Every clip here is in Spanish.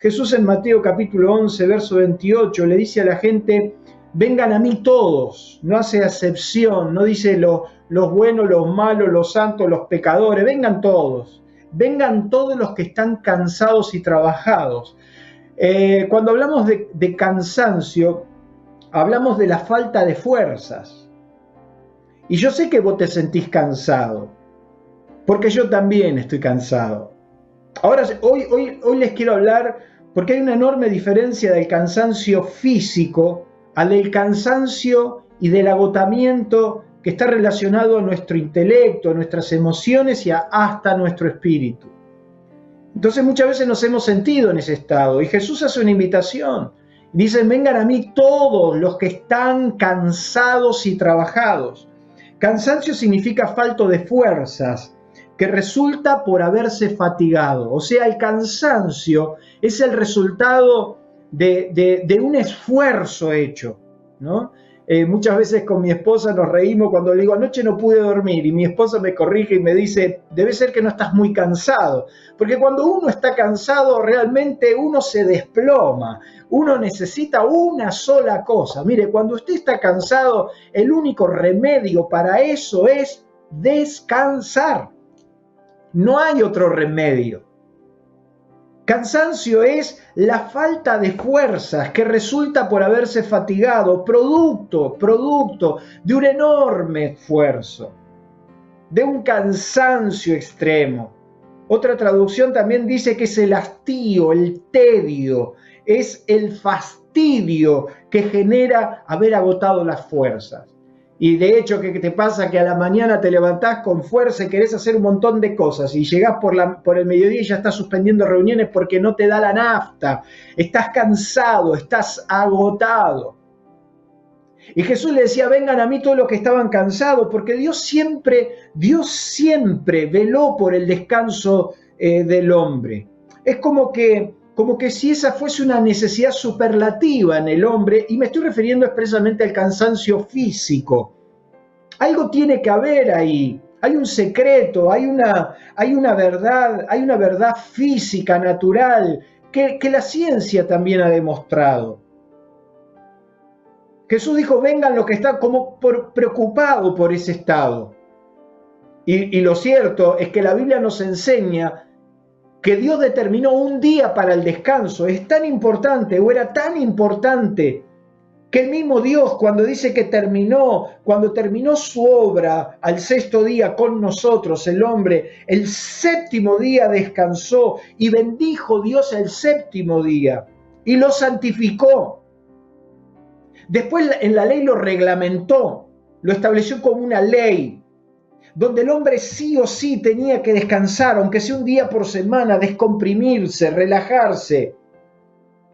Jesús en Mateo capítulo 11, verso 28, le dice a la gente, vengan a mí todos, no hace acepción, no dice los buenos, los malos, los santos, los pecadores, vengan todos los que están cansados y trabajados. Cuando hablamos de cansancio, hablamos de la falta de fuerzas. Y yo sé que vos te sentís cansado, porque yo también estoy cansado. Ahora, hoy les quiero hablar, porque hay una enorme diferencia del cansancio físico al del cansancio y del agotamiento que está relacionado a nuestro intelecto, a nuestras emociones y hasta nuestro espíritu. Entonces muchas veces nos hemos sentido en ese estado y Jesús hace una invitación. Dicen, vengan a mí todos los que están cansados y trabajados. Cansancio significa falta de fuerzas, que resulta por haberse fatigado. O sea, el cansancio es el resultado de un esfuerzo hecho, ¿no? Muchas veces con mi esposa nos reímos cuando le digo, anoche no pude dormir, y mi esposa me corrige y me dice, debe ser que no estás muy cansado, porque cuando uno está cansado realmente uno se desploma, uno necesita una sola cosa. Mire, cuando usted está cansado, el único remedio para eso es descansar. No hay otro remedio. Cansancio es la falta de fuerzas que resulta por haberse fatigado, producto de un enorme esfuerzo, de un cansancio extremo. Otra traducción también dice que es el hastío, el tedio, es el fastidio que genera haber agotado las fuerzas. Y de hecho, ¿qué te pasa? Que a la mañana te levantás con fuerza y querés hacer un montón de cosas y llegás por el mediodía y ya estás suspendiendo reuniones porque no te da la nafta. Estás cansado, estás agotado. Y Jesús le decía, vengan a mí todos los que estaban cansados, porque Dios siempre veló por el descanso del hombre. Es como que si esa fuese una necesidad superlativa en el hombre, y me estoy refiriendo expresamente al cansancio físico. Algo tiene que haber ahí, hay un secreto, hay una verdad física, natural, que la ciencia también ha demostrado. Jesús dijo, vengan los que están como preocupados por ese estado. Y lo cierto es que la Biblia nos enseña que Dios determinó un día para el descanso. Es tan importante, o era tan importante, que el mismo Dios, cuando dice que cuando terminó su obra al sexto día con nosotros, el hombre, el séptimo día descansó y bendijo Dios el séptimo día y lo santificó. Después en la ley lo reglamentó, lo estableció como una ley, donde el hombre sí o sí tenía que descansar, aunque sea un día por semana, descomprimirse, relajarse.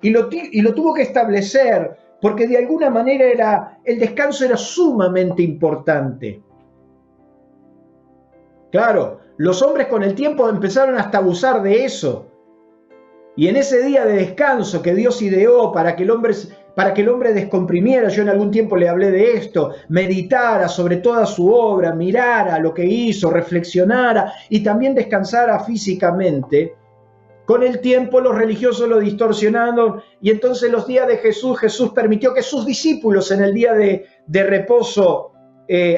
Y lo tuvo que establecer, porque de alguna manera el descanso era sumamente importante. Claro, los hombres con el tiempo empezaron hasta a abusar de eso. Y en ese día de descanso que Dios ideó para que el hombre descomprimiera, yo en algún tiempo le hablé de esto, meditara sobre toda su obra, mirara lo que hizo, reflexionara y también descansara físicamente. Con el tiempo los religiosos lo distorsionaron y entonces los días de Jesús permitió que sus discípulos en el día de reposo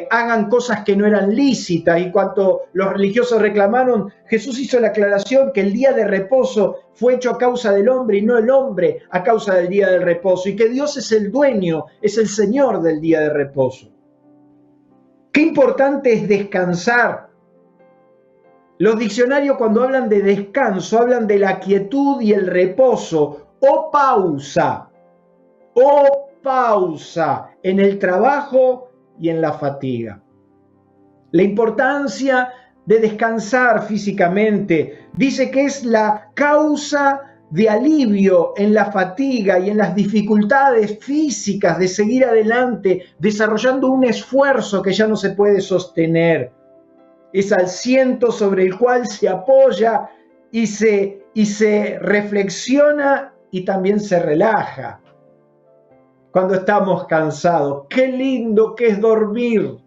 hagan cosas que no eran lícitas, y cuando los religiosos reclamaron, Jesús hizo la aclaración que el día de reposo fue hecho a causa del hombre y no el hombre a causa del día del reposo, y que Dios es el dueño, es el Señor del día de reposo. Qué importante es descansar. Los diccionarios, cuando hablan de descanso, hablan de la quietud y el reposo o pausa en el trabajo y en la fatiga. La importancia de descansar físicamente dice que es la causa de alivio en la fatiga y en las dificultades físicas de seguir adelante, desarrollando un esfuerzo que ya no se puede sostener. Es asiento sobre el cual se apoya y se reflexiona y también se relaja. Cuando estamos cansados, qué lindo que es dormir.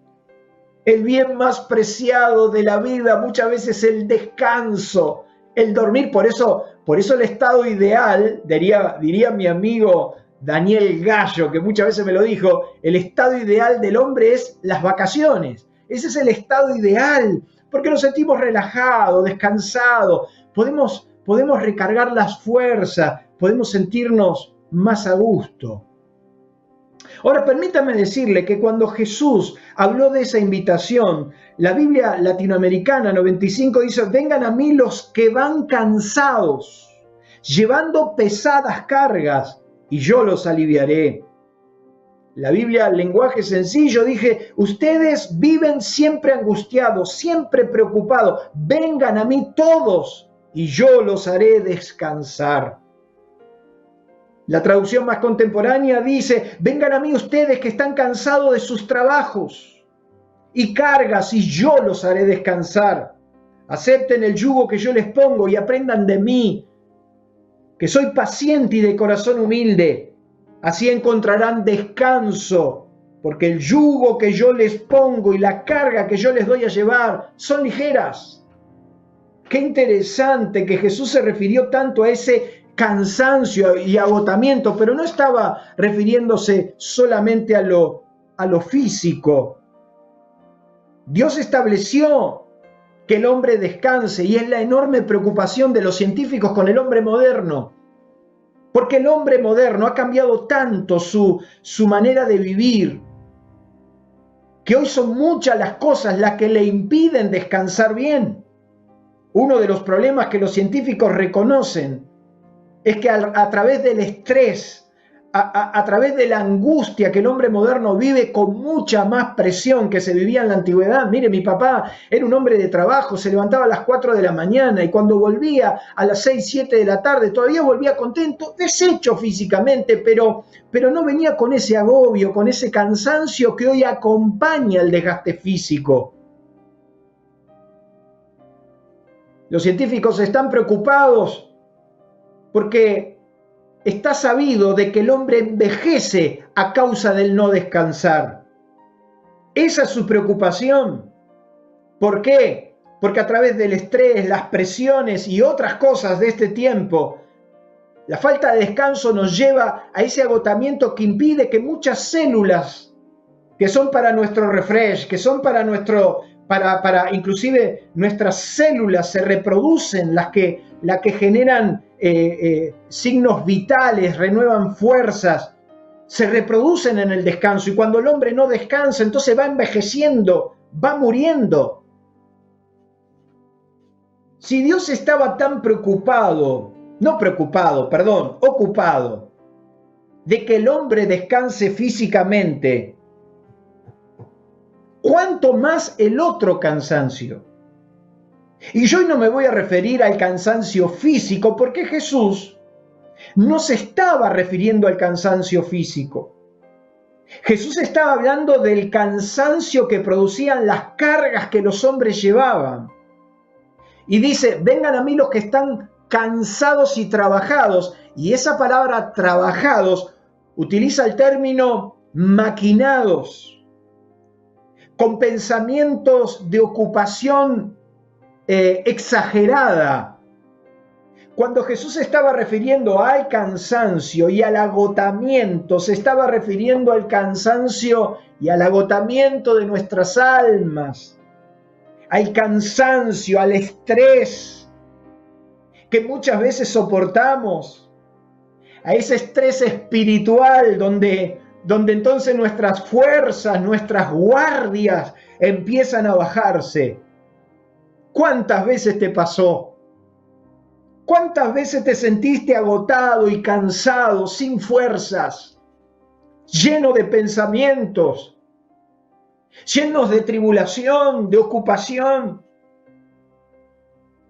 El bien más preciado de la vida muchas veces es el descanso, el dormir. Por eso Por eso el estado ideal, diría mi amigo Daniel Gallo, que muchas veces me lo dijo, el estado ideal del hombre es las vacaciones. Ese es el estado ideal, porque nos sentimos relajados, descansados, podemos recargar las fuerzas, podemos sentirnos más a gusto. Ahora, permítame decirle que cuando Jesús habló de esa invitación, la Biblia latinoamericana 95 dice, vengan a mí los que van cansados, llevando pesadas cargas, y yo los aliviaré. La Biblia, lenguaje sencillo, dije, ustedes viven siempre angustiados, siempre preocupados, vengan a mí todos, y yo los haré descansar. La traducción más contemporánea dice, vengan a mí ustedes que están cansados de sus trabajos y cargas, y yo los haré descansar. Acepten el yugo que yo les pongo y aprendan de mí, que soy paciente y de corazón humilde. Así encontrarán descanso, porque el yugo que yo les pongo y la carga que yo les doy a llevar son ligeras. Qué interesante que Jesús se refirió tanto a ese cansancio y agotamiento, pero no estaba refiriéndose solamente a lo físico. Dios estableció que el hombre descanse, y es la enorme preocupación de los científicos con el hombre moderno, porque el hombre moderno ha cambiado tanto su manera de vivir, que hoy son muchas las cosas las que le impiden descansar bien. Uno de los problemas que los científicos reconocen es que a través del estrés, a través de la angustia que el hombre moderno vive con mucha más presión que se vivía en la antigüedad. Mire, mi papá era un hombre de trabajo, se levantaba a las 4 de la mañana y cuando volvía a las 6, 7 de la tarde todavía volvía contento, deshecho físicamente, pero no venía con ese agobio, con ese cansancio que hoy acompaña el desgaste físico. Los científicos están preocupados porque está sabido de que el hombre envejece a causa del no descansar. Esa es su preocupación. ¿Por qué? Porque a través del estrés, las presiones y otras cosas de este tiempo, la falta de descanso nos lleva a ese agotamiento que impide que muchas células que son para nuestro refresh, que son para inclusive nuestras células se reproducen, las que generan signos vitales, renuevan fuerzas, se reproducen en el descanso, y cuando el hombre no descansa, entonces va envejeciendo, va muriendo. Si Dios estaba tan ocupado de que el hombre descanse físicamente, ¿cuánto más el otro cansancio? Y yo hoy no me voy a referir al cansancio físico, porque Jesús no se estaba refiriendo al cansancio físico. Jesús estaba hablando del cansancio que producían las cargas que los hombres llevaban. Y dice, vengan a mí los que están cansados y trabajados. Y esa palabra trabajados utiliza el término maquinados, con pensamientos de ocupación exagerada. Cuando Jesús estaba refiriendo al cansancio y al agotamiento, se estaba refiriendo al cansancio y al agotamiento de nuestras almas, al cansancio, al estrés que muchas veces soportamos, a ese estrés espiritual donde entonces nuestras fuerzas, nuestras guardias empiezan a bajarse. ¿Cuántas veces te pasó? ¿Cuántas veces te sentiste agotado y cansado, sin fuerzas, lleno de pensamientos, llenos de tribulación, de ocupación?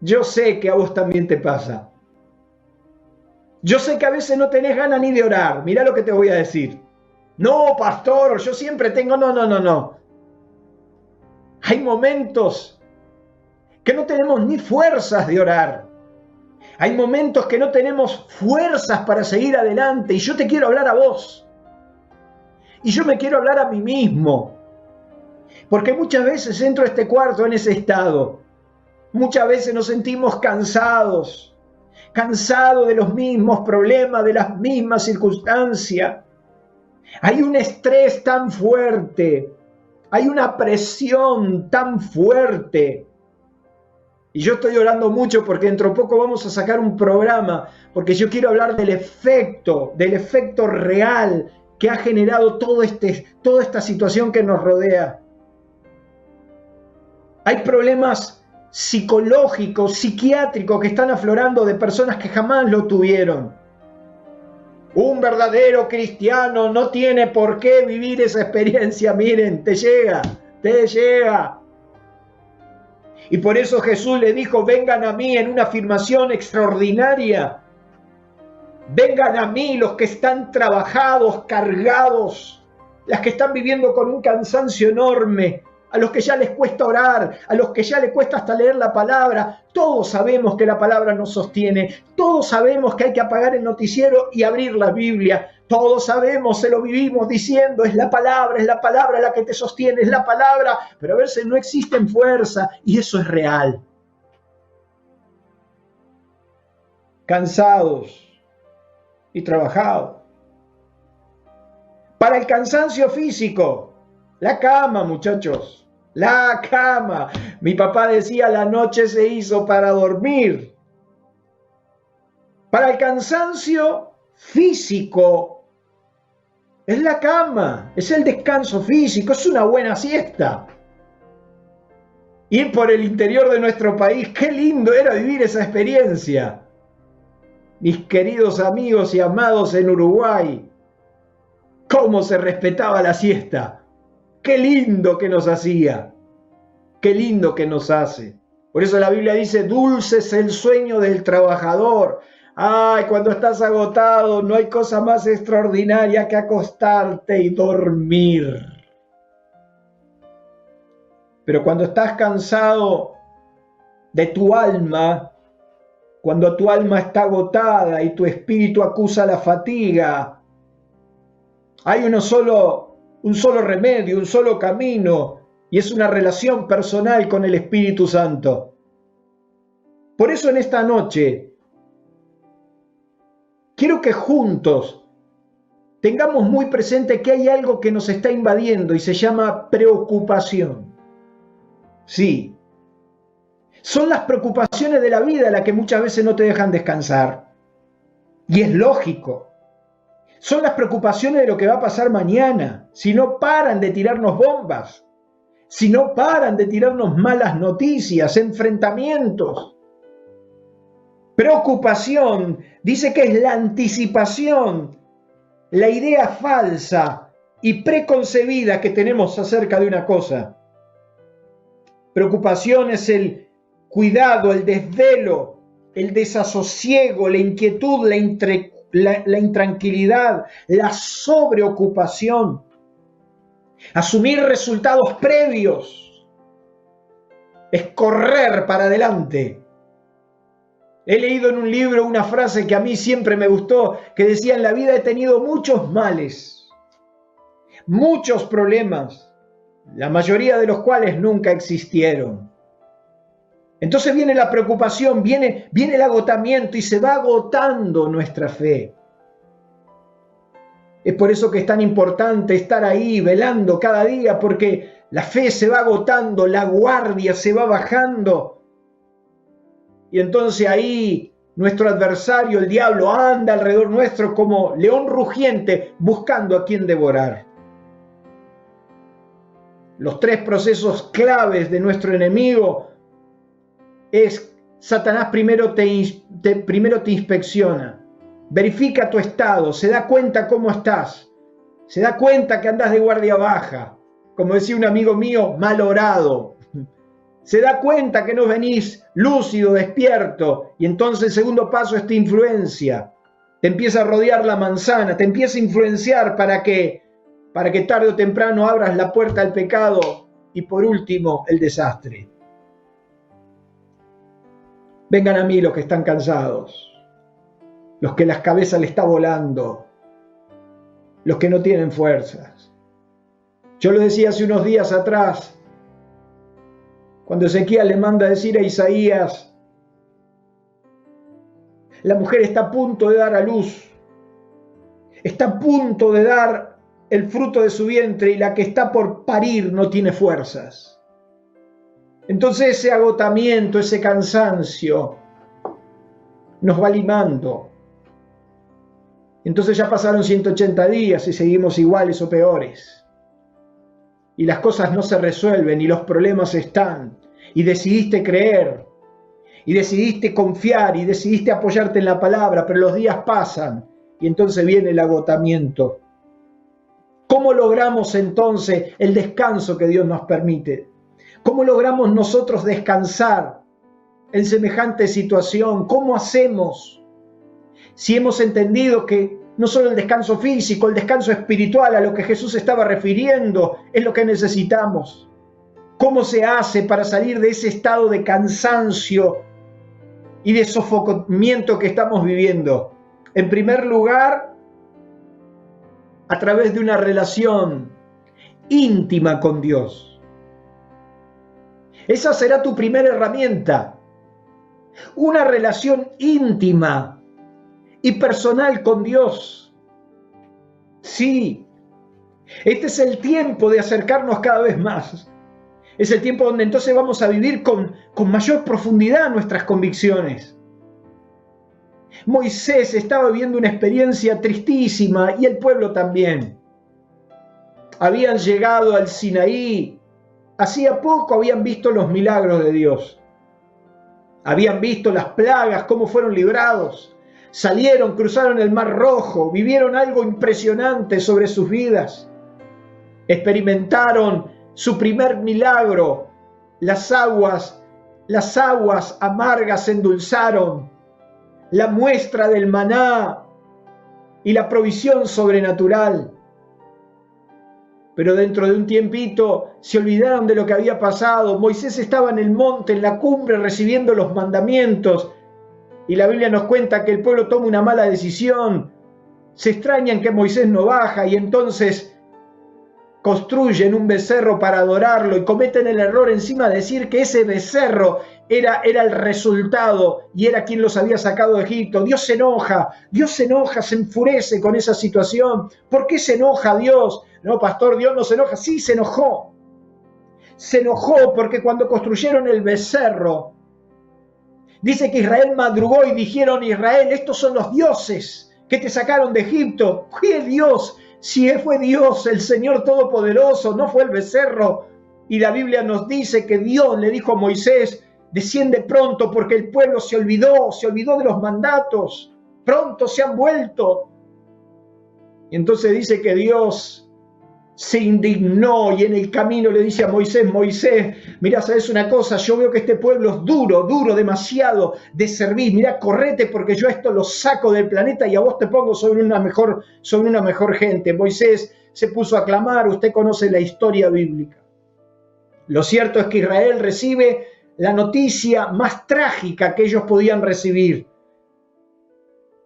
Yo sé que a vos también te pasa. Yo sé que a veces no tenés ganas ni de orar. Mirá lo que te voy a decir. No, pastor, yo siempre tengo... No. Hay momentos que no tenemos ni fuerzas de orar. Hay momentos que no tenemos fuerzas para seguir adelante. Y yo te quiero hablar a vos. Y yo me quiero hablar a mí mismo. Porque muchas veces entro a este cuarto en ese estado. Muchas veces nos sentimos cansados. cansado de los mismos problemas, de las mismas circunstancias. Hay un estrés tan fuerte, hay una presión tan fuerte. Y yo estoy orando mucho porque dentro de poco vamos a sacar un programa, porque yo quiero hablar del efecto real que ha generado toda esta situación que nos rodea. Hay problemas psicológicos, psiquiátricos que están aflorando de personas que jamás lo tuvieron. Un verdadero cristiano no tiene por qué vivir esa experiencia. Miren, te llega. Y por eso Jesús le dijo, vengan a mí, en una afirmación extraordinaria. Vengan a mí los que están trabajados, cargados, las que están viviendo con un cansancio enorme, a los que ya les cuesta orar, a los que ya les cuesta hasta leer la palabra. Todos sabemos que la palabra nos sostiene, todos sabemos que hay que apagar el noticiero y abrir la Biblia, todos sabemos, se lo vivimos diciendo, es la palabra la que te sostiene, es la palabra, pero a veces no existen fuerza y eso es real. Cansados y trabajados. Para el cansancio físico, la cama, muchachos. La cama. Mi papá decía, la noche se hizo para dormir. Para el cansancio físico, es la cama, es el descanso físico, es una buena siesta. Ir por el interior de nuestro país, qué lindo era vivir esa experiencia. Mis queridos amigos y amados en Uruguay, cómo se respetaba la siesta. Qué lindo que nos hacía, qué lindo que nos hace. Por eso la Biblia dice, dulce es el sueño del trabajador. Ay, cuando estás agotado, no hay cosa más extraordinaria que acostarte y dormir. Pero cuando estás cansado de tu alma, cuando tu alma está agotada y tu espíritu acusa la fatiga, hay un solo remedio, un solo camino, y es una relación personal con el Espíritu Santo. Por eso en esta noche quiero que juntos tengamos muy presente que hay algo que nos está invadiendo y se llama preocupación. Sí, son las preocupaciones de la vida las que muchas veces no te dejan descansar. Y es lógico. Son las preocupaciones de lo que va a pasar mañana, si no paran de tirarnos bombas, si no paran de tirarnos malas noticias, enfrentamientos. Preocupación dice que es la anticipación, la idea falsa y preconcebida que tenemos acerca de una cosa. Preocupación es el cuidado, el desvelo, el desasosiego, la inquietud, la intranquilidad, la sobreocupación. Asumir resultados previos es correr para adelante. He leído en un libro una frase que a mí siempre me gustó, que decía, en la vida he tenido muchos males, muchos problemas, la mayoría de los cuales nunca existieron. Entonces viene la preocupación, viene el agotamiento y se va agotando nuestra fe. Es por eso que es tan importante estar ahí velando cada día, porque la fe se va agotando, la guardia se va bajando. Y entonces ahí nuestro adversario, el diablo, anda alrededor nuestro como león rugiente buscando a quien devorar. Los tres procesos claves de nuestro enemigo es Satanás primero te inspecciona, verifica tu estado, se da cuenta cómo estás, se da cuenta que andás de guardia baja, como decía un amigo mío, malorado. Se da cuenta que no venís lúcido, despierto, y entonces el segundo paso es tu influencia. Te empieza a rodear la manzana, te empieza a influenciar para que tarde o temprano abras la puerta al pecado y por último el desastre. Vengan a mí los que están cansados, los que la cabeza le está volando, los que no tienen fuerzas. Yo lo decía hace unos días atrás, cuando Ezequiel le manda a decir a Isaías, La mujer está a punto de dar a luz. Está a punto de dar el fruto de su vientre y la que está por parir no tiene fuerzas. Entonces ese agotamiento, ese cansancio nos va limando. Entonces ya pasaron 180 días y seguimos iguales o peores. Y las cosas no se resuelven y los problemas están. Y decidiste creer, y decidiste confiar, y decidiste apoyarte en la palabra, pero los días pasan y entonces viene el agotamiento. ¿Cómo logramos entonces el descanso que Dios nos permite? ¿Cómo logramos nosotros descansar en semejante situación? ¿Cómo hacemos? Si hemos entendido que no solo el descanso físico, el descanso espiritual a lo que Jesús estaba refiriendo es lo que necesitamos. ¿Cómo se hace para salir de ese estado de cansancio y de sofocamiento que estamos viviendo? En primer lugar, a través de una relación íntima con Dios. Esa será tu primera herramienta. Una relación íntima y personal con Dios. Sí, este es el tiempo de acercarnos cada vez más. Es el tiempo donde entonces vamos a vivir con mayor profundidad nuestras convicciones. Moisés estaba viviendo una experiencia tristísima y el pueblo también. Habían llegado al Sinaí, hacía poco habían visto los milagros de Dios. Habían visto las plagas, cómo fueron librados. Salieron, cruzaron el Mar Rojo, vivieron algo impresionante sobre sus vidas. Experimentaron su primer milagro, las aguas amargas se endulzaron, la muestra del maná y la provisión sobrenatural. Pero dentro de un tiempito se olvidaron de lo que había pasado. Moisés estaba en el monte, en la cumbre, recibiendo los mandamientos. Y la Biblia nos cuenta que el pueblo toma una mala decisión. Se extrañan que Moisés no baja y entonces construyen un becerro para adorarlo y cometen el error encima de decir que ese becerro era el resultado y era quien los había sacado de Egipto. Dios se enoja, se enfurece con esa situación. ¿Por qué se enoja Dios? No, pastor, Dios no se enoja. Sí, se enojó. Se enojó porque cuando construyeron el becerro, dice que Israel madrugó y dijeron: Israel, estos son los dioses que te sacaron de Egipto. ¿Qué Dios? Si fue Dios, el Señor Todopoderoso, no fue el becerro. Y la Biblia nos dice que Dios le dijo a Moisés: desciende pronto porque el pueblo se olvidó de los mandatos. Pronto se han vuelto. Y entonces dice que Dios se indignó y en el camino le dice a Moisés: Moisés, mira, ¿sabes una cosa? Yo veo que este pueblo es duro, demasiado de servir. Mira, correte porque yo esto lo saco del planeta y a vos te pongo sobre una mejor gente. Moisés se puso a clamar. Usted conoce la historia bíblica. Lo cierto es que Israel recibe la noticia más trágica que ellos podían recibir.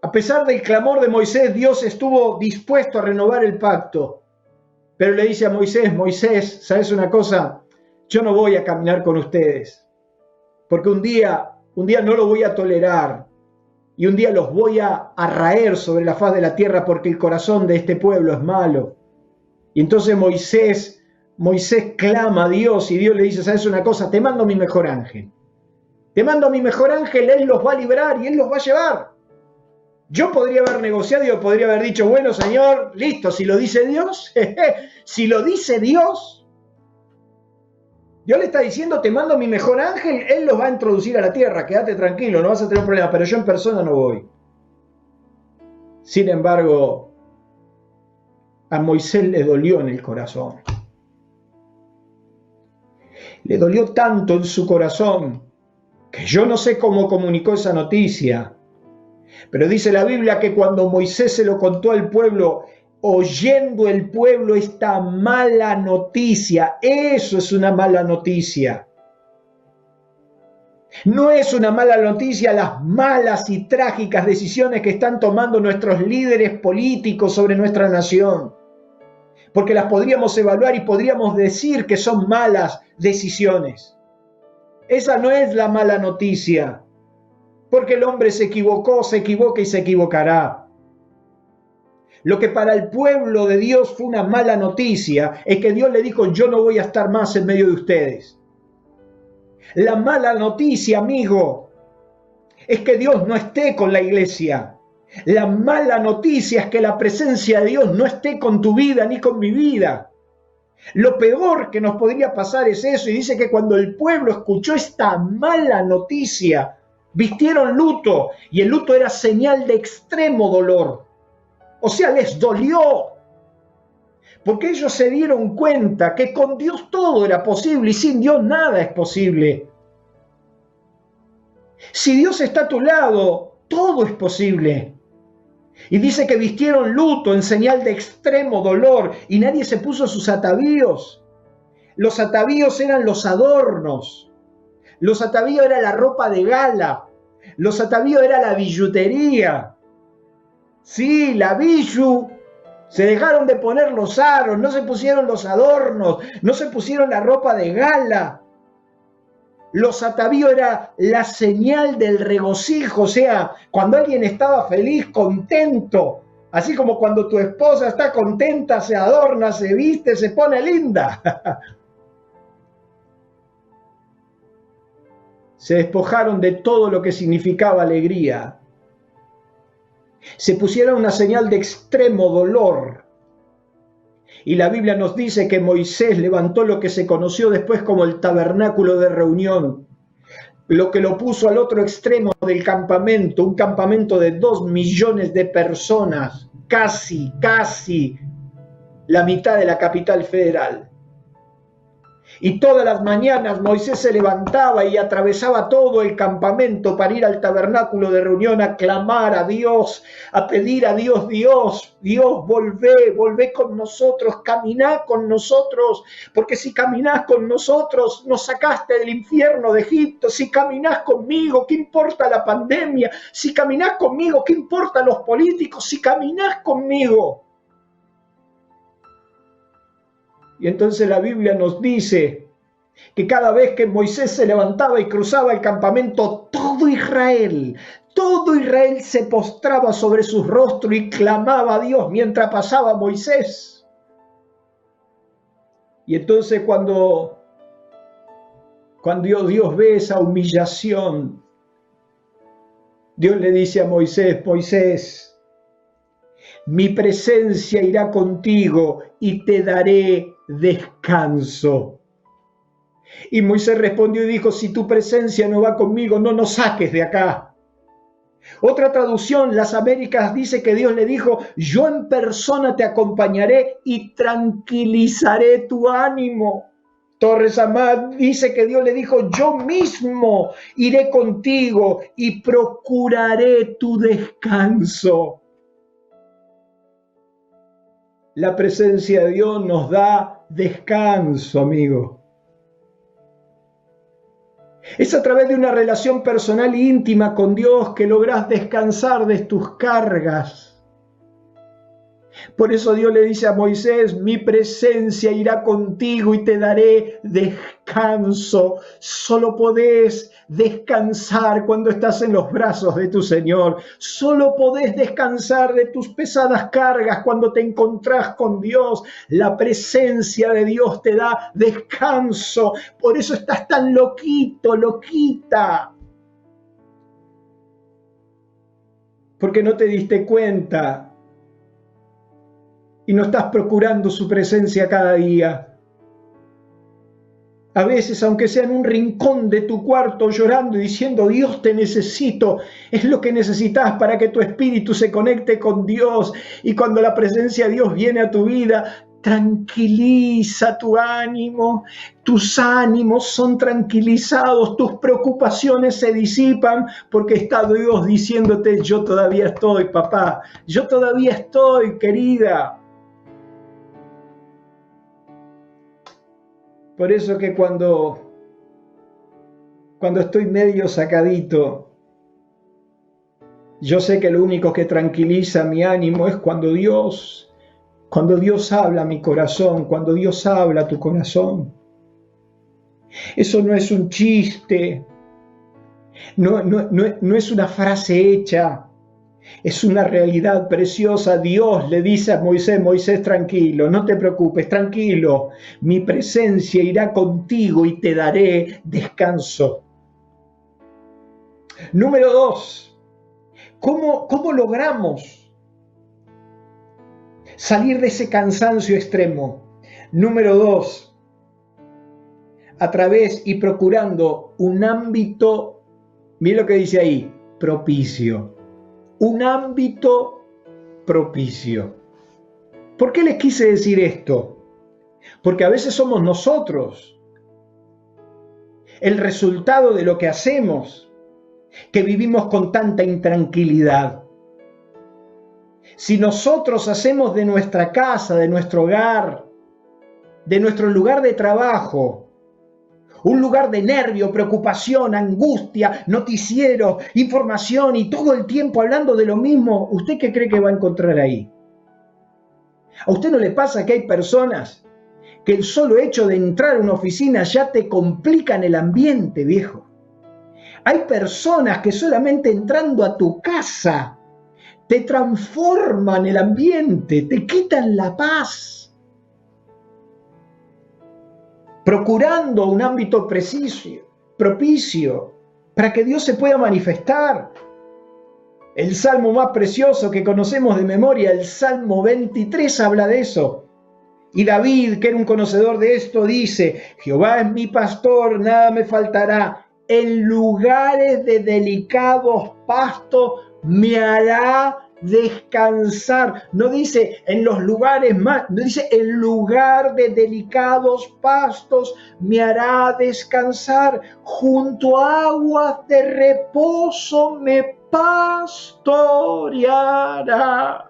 A pesar del clamor de Moisés, Dios estuvo dispuesto a renovar el pacto. Pero le dice a Moisés: Moisés, ¿sabes una cosa? Yo no voy a caminar con ustedes, porque un día no lo voy a tolerar, y un día los voy a raer sobre la faz de la tierra, porque el corazón de este pueblo es malo. Y entonces Moisés clama a Dios, y Dios le dice: ¿sabes una cosa? Te mando a mi mejor ángel. Te mando a mi mejor ángel, él los va a librar y él los va a llevar. Yo podría haber negociado y podría haber dicho: bueno, Señor, listo, si lo dice Dios, si lo dice Dios le está diciendo: te mando a mi mejor ángel, él los va a introducir a la tierra, quédate tranquilo, no vas a tener un problema, pero yo en persona no voy. Sin embargo, a Moisés le dolió en el corazón. Le dolió tanto en su corazón que yo no sé cómo comunicó esa noticia. Pero dice la Biblia que cuando Moisés se lo contó al pueblo, oyendo el pueblo esta mala noticia, eso es una mala noticia. No es una mala noticia las malas y trágicas decisiones que están tomando nuestros líderes políticos sobre nuestra nación, porque las podríamos evaluar y podríamos decir que son malas decisiones. Esa no es la mala noticia. Porque el hombre se equivocó, se equivoca y se equivocará. Lo que para el pueblo de Dios fue una mala noticia es que Dios le dijo: yo no voy a estar más en medio de ustedes. La mala noticia, amigo, es que Dios no esté con la iglesia. La mala noticia es que la presencia de Dios no esté con tu vida ni con mi vida. Lo peor que nos podría pasar es eso. Y dice que cuando el pueblo escuchó esta mala noticia, vistieron luto, y el luto era señal de extremo dolor. O sea, les dolió, porque ellos se dieron cuenta que con Dios todo era posible y sin Dios nada es posible. Si Dios está a tu lado, todo es posible. Y dice que vistieron luto en señal de extremo dolor, y nadie se puso sus atavíos. Los atavíos eran los adornos. Los atavíos era la ropa de gala. Los atavíos era la billutería. Sí, la billu. Se dejaron de poner los aros, no se pusieron los adornos, no se pusieron la ropa de gala. Los atavíos era la señal del regocijo, o sea, cuando alguien estaba feliz, contento, así como cuando tu esposa está contenta, se adorna, se viste, se pone linda. Se despojaron de todo lo que significaba alegría. Se pusieron una señal de extremo dolor. Y la Biblia nos dice que Moisés levantó lo que se conoció después como el tabernáculo de reunión, lo que lo puso al otro extremo del campamento, un campamento de 2 millones de personas, casi la mitad de la capital federal. Y todas las mañanas Moisés se levantaba y atravesaba todo el campamento para ir al tabernáculo de reunión a clamar a Dios, a pedir a Dios: Dios, volvé con nosotros, caminá con nosotros, porque si caminás con nosotros, nos sacaste del infierno de Egipto. Si caminás conmigo, ¿qué importa la pandemia? Si caminás conmigo, ¿qué importan los políticos? Si caminás conmigo. Y entonces la Biblia nos dice que cada vez que Moisés se levantaba y cruzaba el campamento, todo Israel se postraba sobre su rostro y clamaba a Dios mientras pasaba Moisés. Y entonces cuando Dios ve esa humillación, Dios le dice a Moisés: Moisés, mi presencia irá contigo y te daré descanso. Y Moisés respondió y dijo: si tu presencia no va conmigo, no nos saques de acá. Otra traducción, las Américas, dice que Dios le dijo: yo en persona te acompañaré y tranquilizaré tu ánimo. Torres Amat dice que Dios le dijo: yo mismo iré contigo y procuraré tu descanso. La presencia de Dios nos da descanso, amigo. Es a través de una relación personal e íntima con Dios que lográs descansar de tus cargas. Por eso Dios le dice a Moisés: mi presencia irá contigo y te daré descanso. Solo podés descansar cuando estás en los brazos de tu Señor. Solo podés descansar de tus pesadas cargas cuando te encontrás con Dios. La presencia de Dios te da descanso. Por eso estás tan loquito, loquita. Porque no te diste cuenta y no estás procurando su presencia cada día. A veces, aunque sea en un rincón de tu cuarto, llorando y diciendo: Dios, te necesito, es lo que necesitas para que tu espíritu se conecte con Dios. Y cuando la presencia de Dios viene a tu vida, tranquiliza tu ánimo, tus ánimos son tranquilizados, tus preocupaciones se disipan, porque está Dios diciéndote: yo todavía estoy, papá, yo todavía estoy, querida. Por eso que cuando estoy medio sacadito, yo sé que lo único que tranquiliza mi ánimo es cuando Dios habla a mi corazón, cuando Dios habla a tu corazón. Eso no es un chiste, No es una frase hecha, es una realidad preciosa. Dios le dice a Moisés: Moisés, tranquilo, no te preocupes, tranquilo, mi presencia irá contigo y te daré descanso. Número 2, ¿cómo logramos salir de ese cansancio extremo? Número 2, a través y procurando un ámbito, mira lo que dice ahí, propicio. Un ámbito propicio. ¿Por qué les quise decir esto? Porque a veces somos nosotros el resultado de lo que hacemos, que vivimos con tanta intranquilidad. Si nosotros hacemos de nuestra casa, de nuestro hogar, de nuestro lugar de trabajo, un lugar de nervio, preocupación, angustia, noticiero, información y todo el tiempo hablando de lo mismo, ¿usted qué cree que va a encontrar ahí? ¿A usted no le pasa que hay personas que el solo hecho de entrar a una oficina ya te complican el ambiente, viejo? Hay personas que solamente entrando a tu casa te transforman el ambiente, te quitan la paz. Procurando un ámbito propicio para que Dios se pueda manifestar. El salmo más precioso que conocemos de memoria, el Salmo 23, habla de eso. Y David, que era un conocedor de esto, dice: Jehová es mi pastor, nada me faltará. En lugares de delicados pastos me hará descansar. No dice en los lugares más, no dice en lugar de delicados pastos me hará descansar. Junto a aguas de reposo me pastoreará.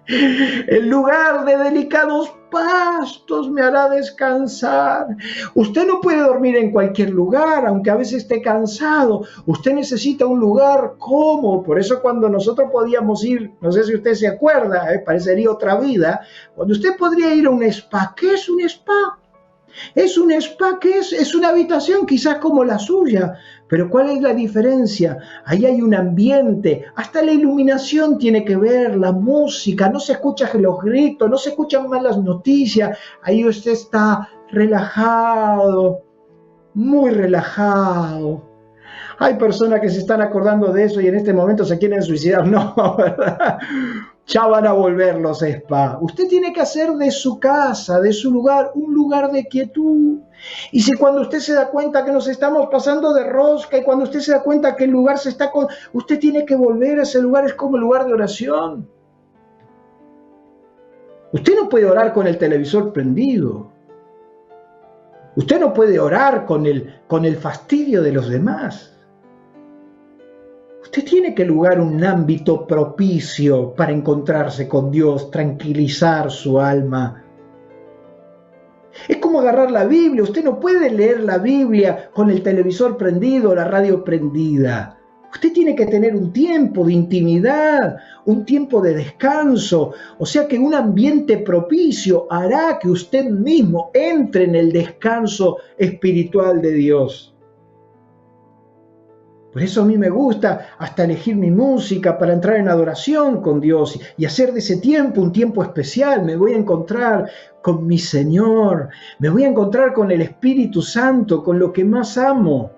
En lugar de delicados pastos me hará descansar. Usted no puede dormir en cualquier lugar, aunque a veces esté cansado. Usted necesita un lugar cómodo. Por eso cuando nosotros podíamos ir, no sé si usted se acuerda, parecería otra vida, cuando usted podría ir a un spa. ¿Qué es un spa? Es un spa, que es una habitación quizás como la suya, pero ¿cuál es la diferencia? Ahí hay un ambiente, hasta la iluminación tiene que ver, la música, no se escuchan los gritos, no se escuchan más las noticias, ahí usted está relajado, muy relajado. Hay personas que se están acordando de eso y en este momento se quieren suicidar, no, ¿verdad? Ya van a volver los spa. Usted tiene que hacer de su casa, de su lugar, un lugar de quietud. Y si cuando usted se da cuenta que nos estamos pasando de rosca y cuando usted se da cuenta que el lugar se está con... Usted tiene que volver a ese lugar, es como lugar de oración. Usted no puede orar con el televisor prendido. Usted no puede orar con el fastidio de los demás. Usted tiene que lugar un ámbito propicio para encontrarse con Dios, tranquilizar su alma. Es como agarrar la Biblia. Usted no puede leer la Biblia con el televisor prendido, la radio prendida. Usted tiene que tener un tiempo de intimidad, un tiempo de descanso. O sea que un ambiente propicio hará que usted mismo entre en el descanso espiritual de Dios. Por eso a mí me gusta hasta elegir mi música para entrar en adoración con Dios y hacer de ese tiempo un tiempo especial. Me voy a encontrar con mi Señor, me voy a encontrar con el Espíritu Santo, con lo que más amo.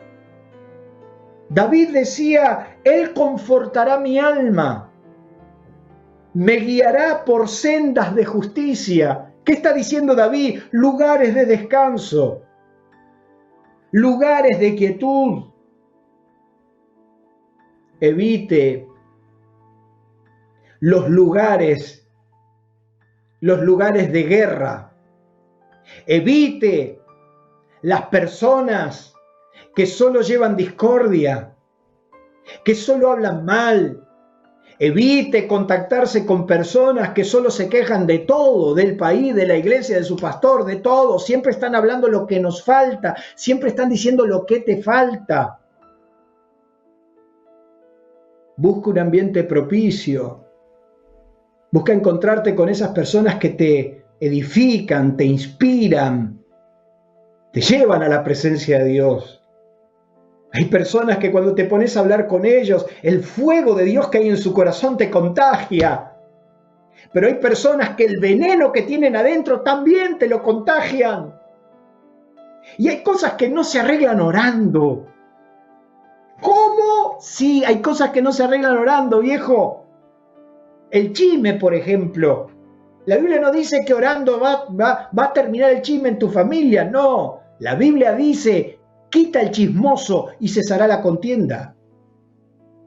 David decía: Él confortará mi alma, me guiará por sendas de justicia. ¿Qué está diciendo David? Lugares de descanso, lugares de quietud. Evite los lugares de guerra. Evite las personas que solo llevan discordia, que solo hablan mal. Evite contactarse con personas que solo se quejan de todo, del país, de la iglesia, de su pastor, de todo. Siempre están hablando lo que nos falta, siempre están diciendo lo que te falta. Busca un ambiente propicio. Busca encontrarte con esas personas que te edifican, te inspiran, te llevan a la presencia de Dios. Hay personas que cuando te pones a hablar con ellos, el fuego de Dios que hay en su corazón te contagia. Pero hay personas que el veneno que tienen adentro también te lo contagian. Y hay cosas que no se arreglan orando. ¿Cómo? Sí, hay cosas que no se arreglan orando, viejo. El chisme, por ejemplo. La Biblia no dice que orando va a terminar el chisme en tu familia. No, la Biblia dice, quita el chismoso y cesará la contienda.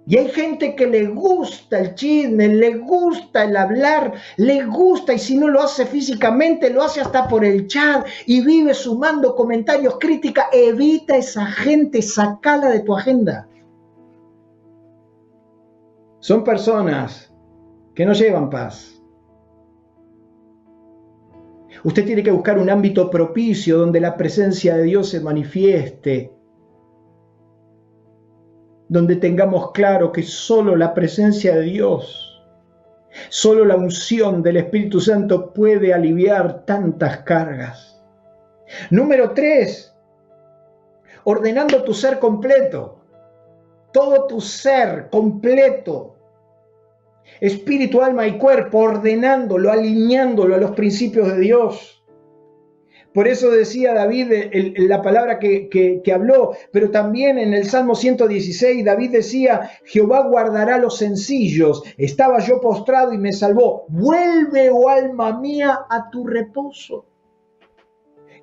Y hay gente que le gusta el chisme, le gusta el hablar, le gusta, y si no lo hace físicamente, lo hace hasta por el chat y vive sumando comentarios, críticas. Evita a esa gente, sacala de tu agenda. Son personas que no llevan paz. Usted tiene que buscar un ámbito propicio donde la presencia de Dios se manifieste, donde tengamos claro que solo la presencia de Dios, solo la unción del Espíritu Santo puede aliviar tantas cargas. Número 3, ordenando tu ser completo, todo tu ser completo, espíritu, alma y cuerpo, ordenándolo, alineándolo a los principios de Dios. Por eso decía David la palabra que habló, pero también en el Salmo 116 David decía, Jehová guardará a los sencillos, estaba yo postrado y me salvó. Vuelve, oh alma mía, a tu reposo.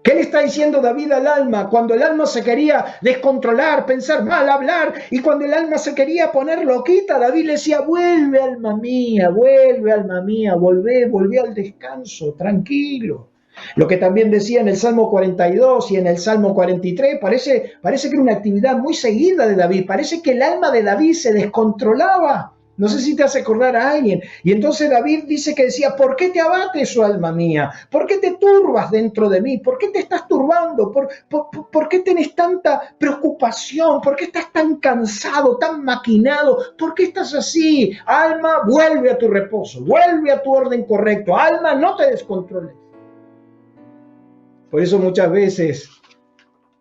¿Qué le está diciendo David al alma? Cuando el alma se quería descontrolar, pensar mal, hablar, y cuando el alma se quería poner loquita, David le decía, vuelve alma mía, volvé al descanso, tranquilo. Lo que también decía en el Salmo 42 y en el Salmo 43, parece que era una actividad muy seguida de David, parece que el alma de David se descontrolaba. No sé si te hace acordar a alguien. Y entonces David dice que decía, ¿por qué te abates, oh alma mía? ¿Por qué te turbas dentro de mí? ¿Por qué te estás turbando? ¿Por qué tenés tanta preocupación? ¿Por qué estás tan cansado, tan maquinado? ¿Por qué estás así? Alma, vuelve a tu reposo, vuelve a tu orden correcto. Alma, no te descontroles. Por eso muchas veces,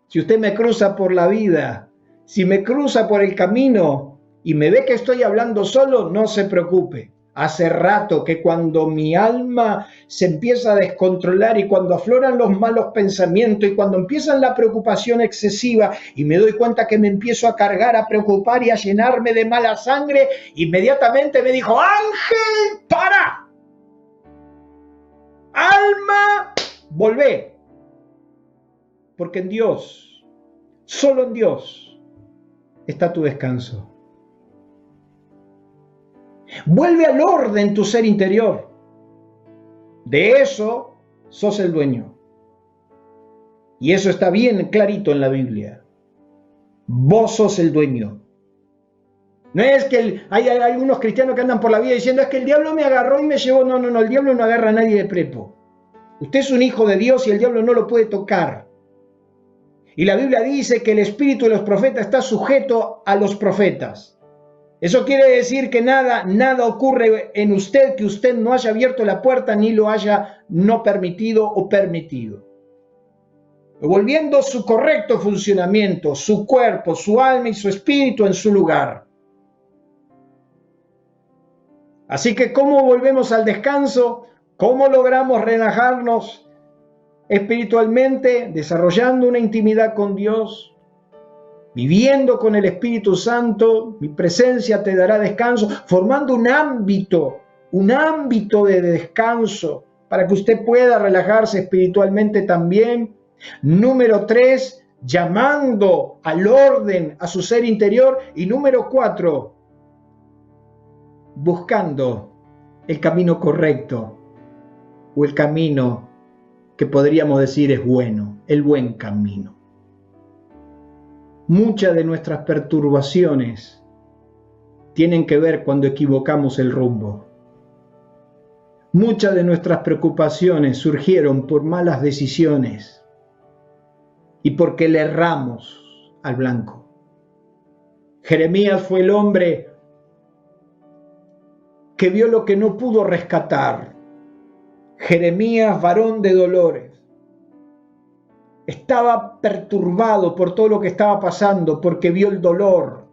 si usted me cruza por la vida, si me cruza por el camino y me ve que estoy hablando solo, no se preocupe. Hace rato que cuando mi alma se empieza a descontrolar y cuando afloran los malos pensamientos y cuando empieza la preocupación excesiva y me doy cuenta que me empiezo a cargar, a preocupar y a llenarme de mala sangre, inmediatamente me dijo, Ángel, para. Alma, volvé. Porque en Dios, solo en Dios, está tu descanso. Vuelve al orden tu ser interior. De eso sos el dueño. Y eso está bien clarito en la Biblia. Vos sos el dueño. No es que hay algunos cristianos que andan por la vida diciendo es que el diablo me agarró y me llevó. No, el diablo no agarra a nadie de prepo. Usted es un hijo de Dios y el diablo no lo puede tocar. Y la Biblia dice que el espíritu de los profetas está sujeto a los profetas. Eso quiere decir que nada ocurre en usted que usted no haya abierto la puerta ni lo haya no permitido o permitido. Volviendo su correcto funcionamiento, su cuerpo, su alma y su espíritu en su lugar. Así que, ¿cómo volvemos al descanso? ¿Cómo logramos relajarnos espiritualmente? Desarrollando una intimidad con Dios, viviendo con el Espíritu Santo. Mi presencia te dará descanso, formando un ámbito de descanso para que usted pueda relajarse espiritualmente también. Número 3, llamando al orden a su ser interior. Y número 4, buscando el camino correcto o el camino que podríamos decir es bueno, el buen camino. Muchas de nuestras perturbaciones tienen que ver cuando equivocamos el rumbo. Muchas de nuestras preocupaciones surgieron por malas decisiones y porque le erramos al blanco. Jeremías fue el hombre que vio lo que no pudo rescatar. Jeremías, varón de dolores. estaba perturbado por todo lo que estaba pasando, porque vio el dolor.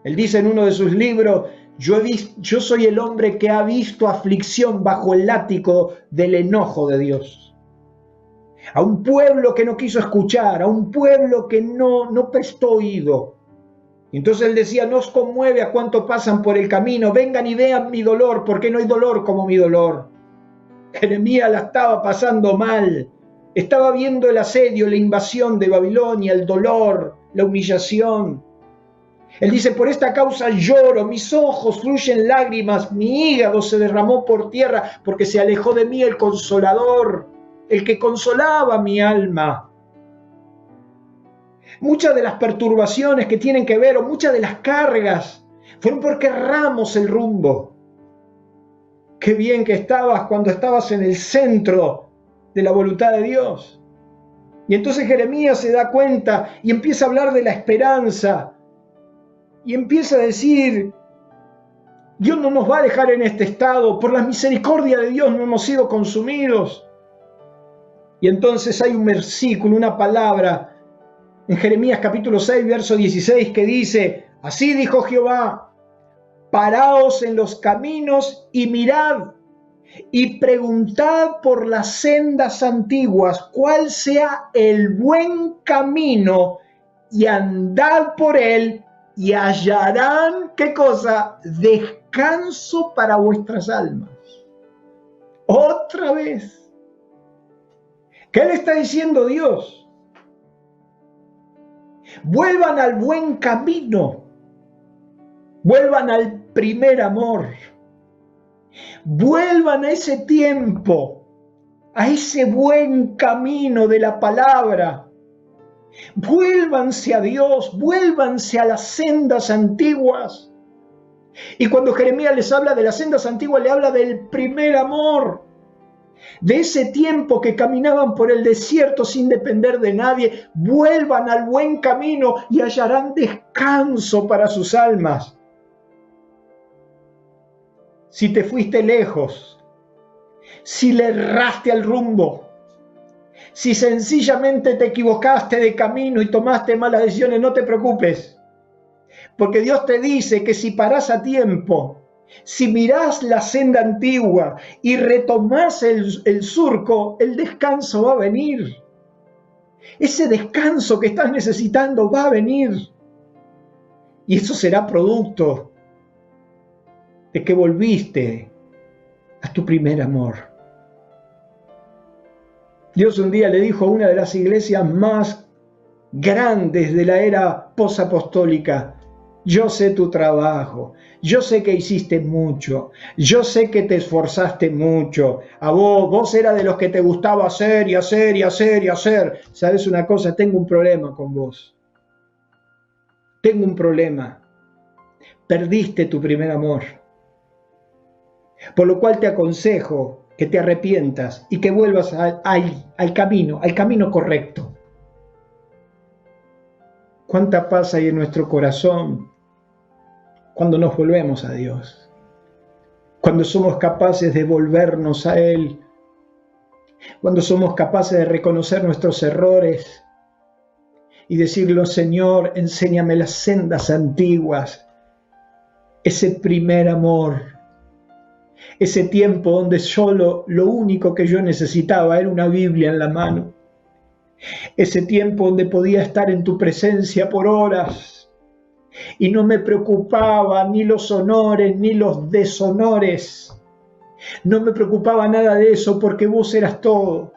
Él dice en uno de sus libros, yo soy el hombre que ha visto aflicción bajo el látigo del enojo de Dios. A un pueblo que no quiso escuchar, a un pueblo que no prestó oído. Entonces él decía, no os conmueve a cuánto pasan por el camino, vengan y vean mi dolor, porque no hay dolor como mi dolor. Jeremías la estaba pasando mal, estaba viendo el asedio, la invasión de Babilonia, el dolor, la humillación. Él dice, por esta causa lloro, mis ojos fluyen lágrimas, mi hígado se derramó por tierra, porque se alejó de mí el Consolador, el que consolaba mi alma. Muchas de las perturbaciones que tienen que ver, o muchas de las cargas, fueron porque erramos el rumbo. Qué bien que estabas cuando estabas en el centro de la voluntad de Dios. Y entonces Jeremías se da cuenta y empieza a hablar de la esperanza. Y empieza a decir, Dios no nos va a dejar en este estado, por la misericordia de Dios no hemos sido consumidos. Y entonces hay un versículo, una palabra, en Jeremías capítulo 6, verso 16, que dice, así dijo Jehová, paraos en los caminos y mirad, y preguntad por las sendas antiguas, cuál sea el buen camino, y andad por él, y hallarán, ¿qué cosa? Descanso para vuestras almas. Otra vez. ¿Qué le está diciendo Dios? Vuelvan al buen camino. Vuelvan al primer amor. Vuelvan a ese tiempo, a ese buen camino de la palabra. Vuélvanse a Dios, vuélvanse a las sendas antiguas. Y cuando Jeremías les habla de las sendas antiguas, le habla del primer amor, de ese tiempo que caminaban por el desierto sin depender de nadie. Vuelvan al buen camino y hallarán descanso para sus almas. Si te fuiste lejos, si le erraste al rumbo, si sencillamente te equivocaste de camino y tomaste malas decisiones, no te preocupes. Porque Dios te dice que si parás a tiempo, si mirás la senda antigua y retomás el surco, el descanso va a venir. Ese descanso que estás necesitando va a venir. Y eso será producto de que volviste a tu primer amor. Dios un día le dijo a una de las iglesias más grandes de la era posapostólica, yo sé tu trabajo, yo sé que hiciste mucho, yo sé que te esforzaste mucho, a vos eras de los que te gustaba hacer y hacer y hacer y hacer. ¿Sabes una cosa? Tengo un problema con vos. Tengo un problema. Perdiste tu primer amor. Por lo cual te aconsejo que te arrepientas y que vuelvas al camino correcto. ¿Cuánta paz hay en nuestro corazón cuando nos volvemos a Dios? Cuando somos capaces de volvernos a Él. Cuando somos capaces de reconocer nuestros errores y decirle, Señor, enséñame las sendas antiguas. Ese primer amor. Ese tiempo donde solo lo único que yo necesitaba era una Biblia en la mano. Ese tiempo donde podía estar en tu presencia por horas y no me preocupaba ni los honores ni los deshonores. No me preocupaba nada de eso porque vos eras todo.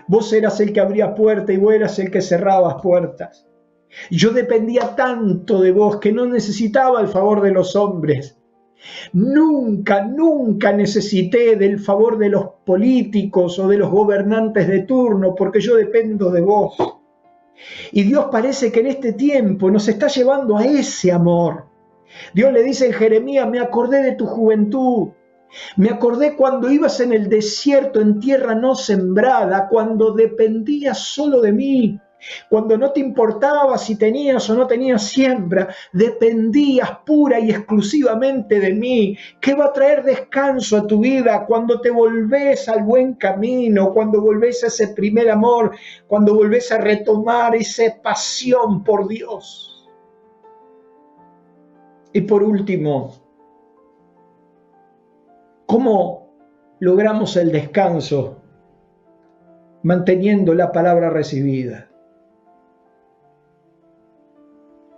Vos eras el que abría puertas y vos eras el que cerrabas puertas. Yo dependía tanto de vos que no necesitaba el favor de los hombres. Nunca necesité del favor de los políticos o de los gobernantes de turno, porque yo dependo de vos. Y Dios parece que en este tiempo nos está llevando a ese amor. Dios le dice en Jeremías, me acordé de tu juventud, me acordé cuando ibas en el desierto, en tierra no sembrada, cuando dependías solo de mí. Cuando no te importaba si tenías o no tenías siembra, dependías pura y exclusivamente de mí, que va a traer descanso a tu vida cuando te volvés al buen camino, cuando volvés a ese primer amor, cuando volvés a retomar esa pasión por Dios. Y por último, ¿cómo logramos el descanso? Manteniendo la palabra recibida.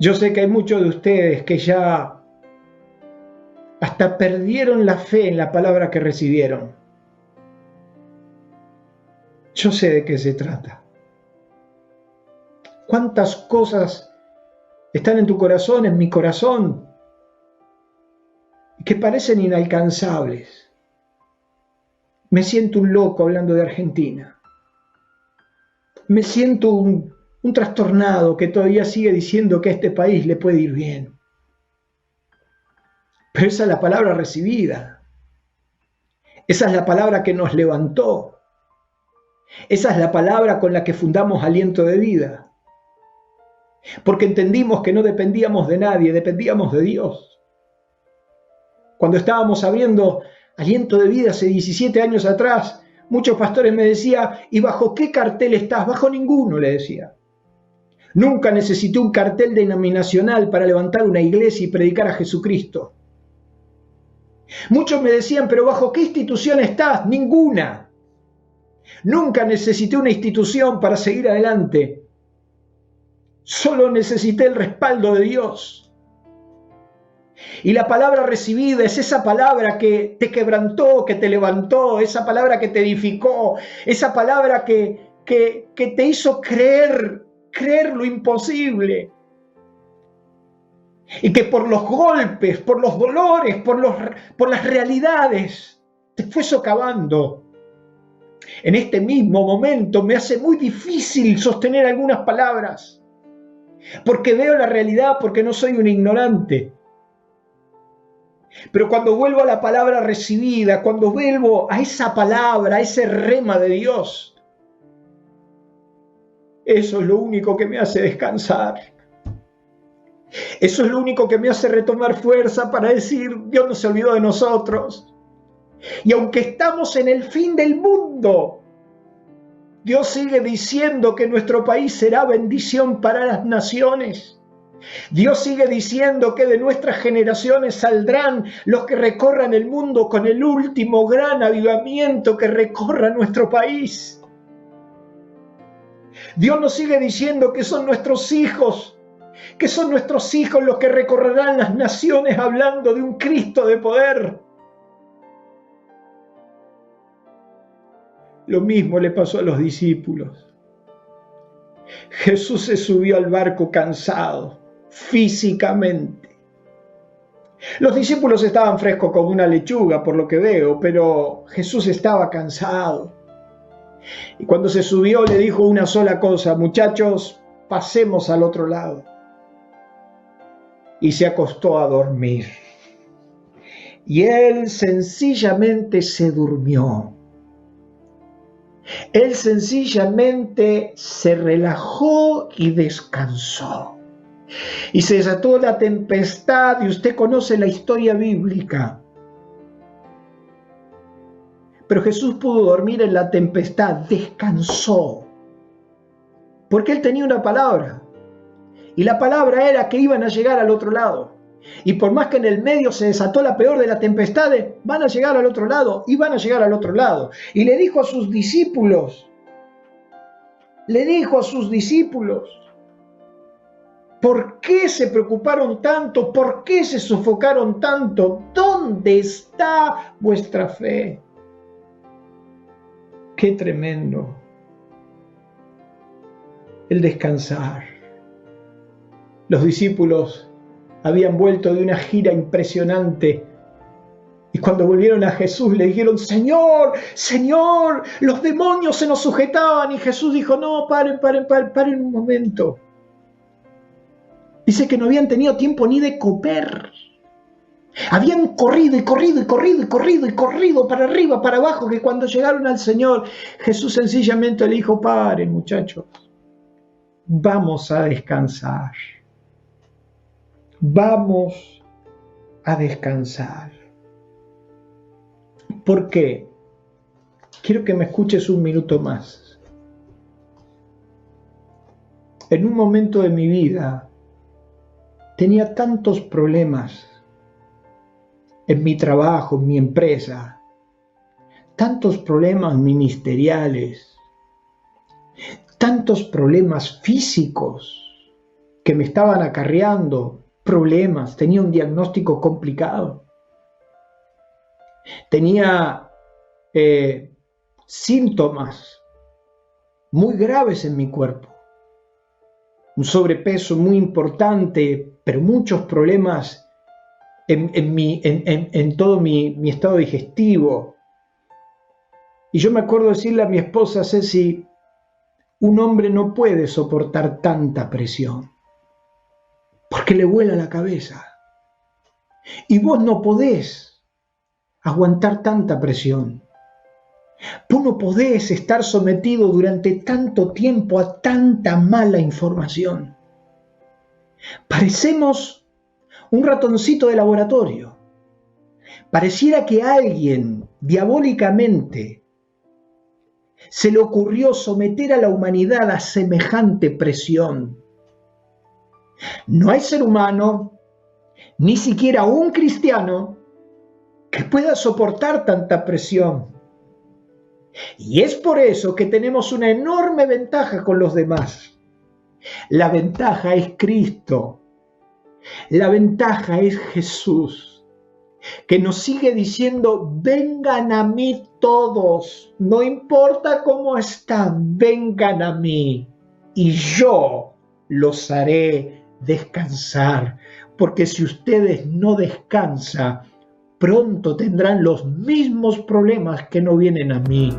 Yo sé que hay muchos de ustedes que ya hasta perdieron la fe en la palabra que recibieron. Yo sé de qué se trata. ¿Cuántas cosas están en tu corazón, en mi corazón, que parecen inalcanzables? Me siento un loco hablando de Argentina. Me siento un trastornado que todavía sigue diciendo que a este país le puede ir bien. Pero esa es la palabra recibida. Esa es la palabra que nos levantó. Esa es la palabra con la que fundamos Aliento de Vida. Porque entendimos que no dependíamos de nadie, dependíamos de Dios. Cuando estábamos abriendo Aliento de Vida hace 17 años atrás, muchos pastores me decían, ¿y bajo qué cartel estás? Bajo ninguno, le decía. Nunca necesité un cartel denominacional para levantar una iglesia y predicar a Jesucristo. Muchos me decían, ¿pero bajo qué institución estás? Ninguna. Nunca necesité una institución para seguir adelante. Solo necesité el respaldo de Dios. Y la palabra recibida es esa palabra que te quebrantó, que te levantó, esa palabra que te edificó, esa palabra que te hizo creer lo imposible. Y que por los golpes, por los dolores, por las realidades, te fue socavando. En este mismo momento me hace muy difícil sostener algunas palabras, porque veo la realidad, porque no soy un ignorante. Pero cuando vuelvo a la palabra recibida, cuando vuelvo a esa palabra, a ese rema de Dios, eso es lo único que me hace descansar. Eso es lo único que me hace retomar fuerza para decir, Dios no se olvidó de nosotros. Y aunque estamos en el fin del mundo, Dios sigue diciendo que nuestro país será bendición para las naciones. Dios sigue diciendo que de nuestras generaciones saldrán los que recorran el mundo con el último gran avivamiento que recorra nuestro país. Dios nos sigue diciendo que son nuestros hijos los que recorrerán las naciones hablando de un Cristo de poder. Lo mismo le pasó a los discípulos. Jesús se subió al barco cansado, físicamente. Los discípulos estaban frescos como una lechuga, por lo que veo, pero Jesús estaba cansado. Y cuando se subió le dijo una sola cosa: muchachos, pasemos al otro lado. Y se acostó a dormir. Y él sencillamente se durmió. Él sencillamente se relajó y descansó. Y se desató la tempestad, y usted conoce la historia bíblica. Pero Jesús pudo dormir en la tempestad, descansó. Porque él tenía una palabra. Y la palabra era que iban a llegar al otro lado. Y por más que en el medio se desató la peor de las tempestades, van a llegar al otro lado, y van a llegar al otro lado. Y le dijo a sus discípulos, ¿por qué se preocuparon tanto? ¿Por qué se sofocaron tanto? ¿Dónde está vuestra fe? Qué tremendo el descansar. Los discípulos habían vuelto de una gira impresionante y cuando volvieron a Jesús le dijeron: Señor, Señor, los demonios se nos sujetaban. Y Jesús dijo: no, paren un momento. Dice que no habían tenido tiempo ni de comer. Habían corrido para arriba, para abajo, que cuando llegaron al Señor, Jesús sencillamente le dijo: paren, muchachos. vamos a descansar. Vamos a descansar. ¿Por qué? Quiero que me escuches un minuto más. En un momento de mi vida tenía tantos problemas en mi trabajo, en mi empresa, tantos problemas ministeriales, tantos problemas físicos que me estaban acarreando problemas, tenía un diagnóstico complicado, tenía síntomas muy graves en mi cuerpo, un sobrepeso muy importante, pero muchos problemas en todo mi estado digestivo. Y yo me acuerdo decirle a mi esposa, Ceci, un hombre no puede soportar tanta presión, porque le vuela la cabeza. Y vos no podés aguantar tanta presión. Vos no podés estar sometido durante tanto tiempo a tanta mala información. Parecemos un ratoncito de laboratorio. Pareciera que alguien diabólicamente se le ocurrió someter a la humanidad a semejante presión. No hay ser humano, ni siquiera un cristiano, que pueda soportar tanta presión. Y es por eso que tenemos una enorme ventaja con los demás. La ventaja es Cristo. La ventaja es Jesús, que nos sigue diciendo, vengan a mí todos, no importa cómo están, vengan a mí y yo los haré descansar, porque si ustedes no descansan, pronto tendrán los mismos problemas que no vienen a mí.